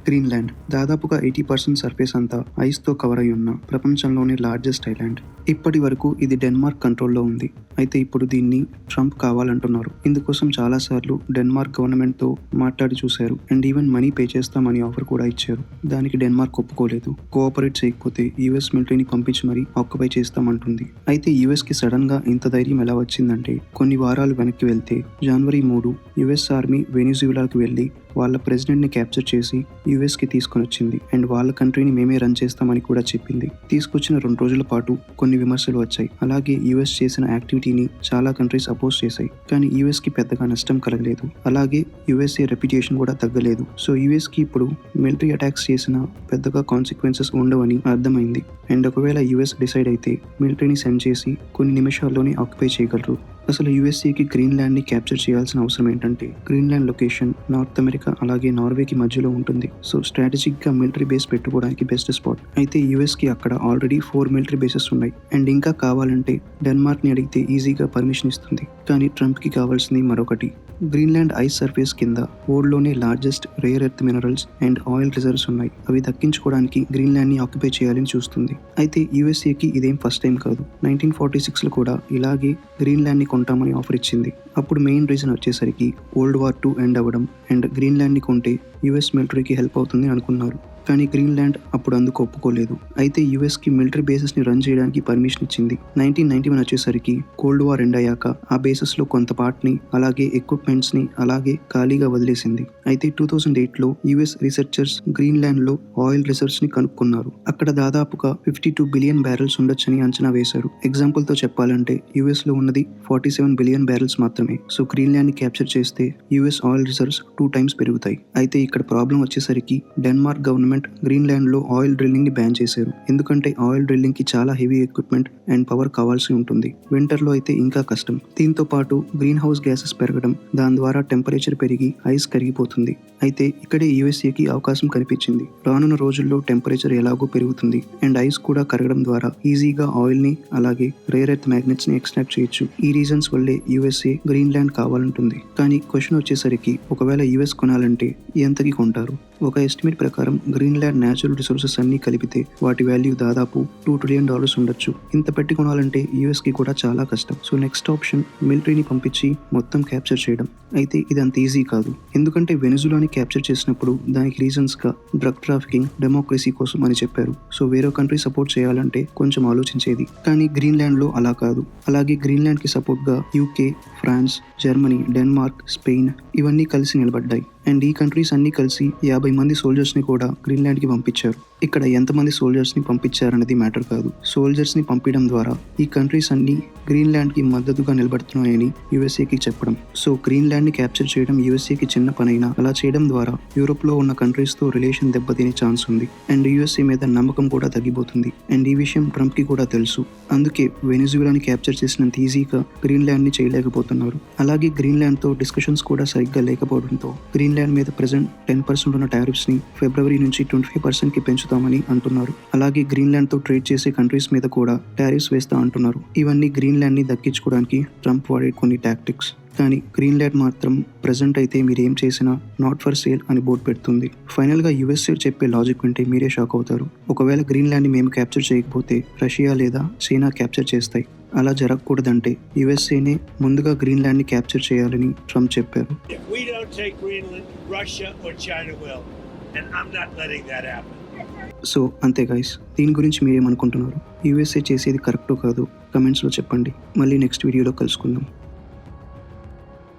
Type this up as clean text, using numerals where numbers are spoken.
Greenland దాదాపుగా 80% surface అంతా ఐస్తో cover అయి ఉన్న ప్రపంచంలోని లార్జెస్ట్ ఐలాండ్. ఇప్పటి వరకు ఇది డెన్మార్క్ కంట్రోల్లో ఉంది. అయితే ఇప్పుడు దీన్ని ట్రంప్ కావాలంటున్నారు. ఇందుకోసం చాలాసార్లు డెన్మార్క్ గవర్నమెంట్తో మాట్లాడి చూశారు అండ్ ఈవెన్ మనీ పే చేస్తామని ఆఫర్ కూడా ఇచ్చారు. దానికి డెన్మార్క్ ఒప్పుకోలేదు. కోఆపరేట్ చేయకపోతే యుఎస్ మిలిటరీని పంపించి మరీ ఆక్యుపై చేస్తామంటుంది. అయితే యుఎస్కి సడన్గా ఇంత ధైర్యం ఎలా వచ్చిందంటే కొన్ని వారాలు వెనక్కి వెళ్తే జనవరి 3 యుఎస్ ఆర్మీ వెనిజులాకి వెళ్ళి వాళ్ళ ప్రెసిడెంట్ని క్యాప్చర్ చేసి యుఎస్కి తీసుకొని వచ్చింది అండ్ వాళ్ళ కంట్రీని మేమే రన్ చేస్తామని కూడా చెప్పింది. తీసుకొచ్చిన 2 రోజుల పాటు కొన్ని విమర్శలు వచ్చాయి. అలాగే యుఎస్ చేసిన యాక్టివిటీని చాలా కంట్రీస్ అపోజ్ చేశాయి. కానీ యుఎస్కి పెద్దగా నష్టం కలగలేదు. అలాగే యుఎస్ఏ రెప్యుటేషన్ కూడా తగ్గలేదు. సో యుఎస్కి ఇప్పుడు మిలిటరీ అటాక్స్ చేసిన పెద్దగా కాన్సిక్వెన్సెస్ ఉండవని అర్థమైంది. అండ్ ఒకవేళ యుఎస్ డిసైడ్ అయితే మిలిటరీని సెండ్ చేసి కొన్ని నిమిషాల్లోనే ఆక్యుపై చేయగలరు. అసలు యుఎస్ఏకి గ్రీన్లాండ్ని క్యాప్చర్ చేయాల్సిన అవసరం ఏంటంటే గ్రీన్లాండ్ లొకేషన్ నార్త్ అమెరికా అలాగే నార్వేకి మధ్యలో ఉంటుంది. సో స్ట్రాటజిక్గా మిలిటరీ బేస్ పెట్టుకోవడానికి బెస్ట్ స్పాట్. అయితే యుఎస్కి అక్కడ ఆల్రెడీ 4 మిలిటరీ బేసెస్ ఉన్నాయి అండ్ ఇంకా కావాలంటే డెన్మార్క్ని అడిగితే ఈజీగా పర్మిషన్ ఇస్తుంది. కానీ ట్రంప్కి కావాల్సింది మరొకటి. గ్రీన్లాండ్ ఐస్ సర్ఫేస్ కింద వరల్డ్లోనే largest rare earth minerals and oil reserves ఉన్నాయి. అవి దక్కించుకోవడానికి గ్రీన్లాండ్ని ఆక్యుపై చేయాలని చూస్తుంది. అయితే యుఎస్ఏకి ఇదేం ఫస్ట్ టైం కాదు. 1946లో కూడా ఇలాగే గ్రీన్లాండ్ని కొంటామని ఆఫర్ ఇచ్చింది. అప్పుడు మెయిన్ రీజన్ వచ్చేసరికి వరల్డ్ వార్ 2 ఎండ్ అవ్వడం అండ్ గ్రీన్లాండ్ని కొంటే యుఎస్ మిలిటరీకి హెల్ప్ అవుతుంది అనుకున్నారు. కానీ గ్రీన్లాండ్ అప్పుడు అందుకు ఒప్పుకోలేదు. అయితే యుఎస్కి మిలిటరీ బేసెస్ని రన్ చేయడానికి పర్మిషన్ ఇచ్చింది. 1991 వచ్చేసరికి కోల్డ్ వార్ ఎండ్ అయ్యాక ఆ బేసెస్లో కొంత పార్ట్ని అలాగే ఎక్విప్మెంట్స్ని అలాగే ఖాళీగా వదిలేసింది. అయితే 2008లో యుఎస్ రీసెర్చర్స్ గ్రీన్లాండ్లో ఆయిల్ రిజర్వ్స్ని కనుక్కున్నారు. అక్కడ దాదాపుగా 52 బిలియన్ బ్యారెల్స్ ఉండొచ్చని అంచనా వేశారు. ఎగ్జాంపుల్తో చెప్పాలంటే యుఎస్లో ఉన్నది 47 బిలియన్ బ్యారెల్స్ మాత్రమే. సో గ్రీన్లాండ్ని క్యాప్చర్ చేస్తే యుఎస్ ఆయిల్ రిజర్వ్స్ 2 టైమ్స్ పెరుగుతాయి. అయితే ఇక్కడ ప్రాబ్లం వచ్చేసరికి డెన్మార్క్ గవర్నమెంట్ గ్రీన్లాండ్లో ఆయిల్ డ్రిల్లింగ్ని బ్యాన్ చేశారు. ఎందుకంటే ఆయిల్ డ్రిల్లింగ్కి చాలా హెవీ ఎక్విప్మెంట్ అండ్ పవర్ కావాల్సి ఉంటుంది. వింటర్లో అయితే ఇంకా కష్టం. దీంతో పాటు గ్రీన్ హౌస్ గ్యాసెస్ పెరగడం, దాని ద్వారా టెంపరేచర్ పెరిగి ఐస్ కరిగిపోతుంది. అయితే ఇక్కడే యుఎస్ఏకి అవకాశం కనిపించింది. రానున్న రోజుల్లో టెంపరేచర్ ఎలాగో పెరుగుతుంది అండ్ ఐస్ కూడా కరగడం ద్వారా ఈజీగా ఆయిల్ని అలాగే రేర్ ఎర్త్ మ్యాగ్నెట్స్ని ఎక్స్ట్రాక్ట్ చేయొచ్చు. ఈ రీజన్స్ వల్లే యుఎస్ఏ గ్రీన్లాండ్ కావాలంటుంది. కానీ క్వశ్చన్ వచ్చేసరికి ఒకవేళ యుఎస్ కొనాలంటే ఎంతకి కొంటారు? ఒక ఎస్టిమేట్ ప్రకారం గ్రీన్లాండ్ న్యాచురల్ రిసోర్సెస్ అన్ని కలిపితే వాటి వాల్యూ దాదాపు $2 ట్రిలియన్ ఉండొచ్చు. ఇంత పెట్టి కొనాలంటే యుఎస్కి కూడా చాలా కష్టం. సో నెక్స్ట్ ఆప్షన్ మిలిటరీని పంపించి మొత్తం క్యాప్చర్ చేయడం. అయితే ఇది అంత ఈజీ కాదు. ఎందుకంటే వెనిజులాని క్యాప్చర్ చేసినప్పుడు దానికి రీజన్స్గా డ్రగ్ ట్రాఫికింగ్, డెమోక్రసీ కోసం అని చెప్పారు. సో వేరే కంట్రీ సపోర్ట్ చేయాలంటే కొంచెం ఆలోచించేది. కానీ గ్రీన్లాండ్లో అలా కాదు. అలాగే గ్రీన్లాండ్కి సపోర్ట్గా UK, France, Germany, Denmark, Spain ఇవన్నీ కలిసి నిలబడ్డాయి. అండ్ ఈ కంట్రీస్ అన్నీ కలిసి 50 మంది సోల్జర్స్ని కూడా గ్రీన్లాండ్కి పంపించారు. ఇక్కడ ఎంతమంది సోల్జర్స్ని పంపించారనేది మ్యాటర్ కాదు. సోల్జర్స్ని పంపించడం ద్వారా ఈ కంట్రీస్ అన్నీ గ్రీన్లాండ్కి మద్దతుగా నిలబడుతున్నాయని యుఎస్ఏకి చెప్పడం. సో గ్రీన్లాండ్ని క్యాప్చర్ చేయడం యుఎస్ఏకి చిన్న పనైనా అలా చేయడం ద్వారా యూరోప్లో ఉన్న కంట్రీస్తో రిలేషన్ దెబ్బతినే ఛాన్స్ ఉంది అండ్ యుఎస్ఏ మీద నమ్మకం కూడా తగ్గిపోతుంది. అండ్ ఈ విషయం ట్రంప్కి కూడా తెలుసు. అందుకే వెనిజులాని క్యాప్చర్ చేసినంత ఈజీగా గ్రీన్లాండ్ని చేయలేకపోతున్నారు. అలాగే గ్రీన్లాండ్తో డిస్కషన్స్ కూడా సరిగ్గా లేకపోవడంతో గ్రీన్లాండ్ మీద ప్రెజెంట్ 10% ఉన్న టారిఫ్స్ని ఫిబ్రవరి నుంచి 25%కి పెంచుతామని అంటున్నారు. అలాగే గ్రీన్లాండ్తో ట్రేడ్ చేసే కంట్రీస్ మీద కూడా టారిఫ్స్ వేస్తా అంటున్నారు. ఇవన్నీ గ్రీన్లాండ్ని దక్కించుకోవడానికి ట్రంప్ వాడే కొన్ని టాక్టిక్స్. కానీ గ్రీన్లాండ్ మాత్రం ప్రెజెంట్ అయితే మీరు ఏం చేసినా నాట్ ఫర్ సేల్ అని బోర్డు పెడుతుంది. ఫైనల్గా యుఎస్ఏ చెప్పే లాజిక్ వింటే మీరే షాక్ అవుతారు. ఒకవేళ గ్రీన్లాండ్ని మేము క్యాప్చర్ చేయకపోతే రష్యా లేదా చైనా క్యాప్చర్ చేస్తాయి. అలా జరగకూడదంటే యుఎస్ఏనే ముందుగా గ్రీన్లాండ్ని క్యాప్చర్ చేయాలని ట్రంప్ చెప్పారు. సో అంతే గైస్, దీని గురించి మీరేమనుకుంటున్నారు? యుఎస్ఏ చేసేది కరెక్టో కాదు కమెంట్స్లో చెప్పండి. మళ్ళీ నెక్స్ట్ వీడియోలో కలుసుకుందాం.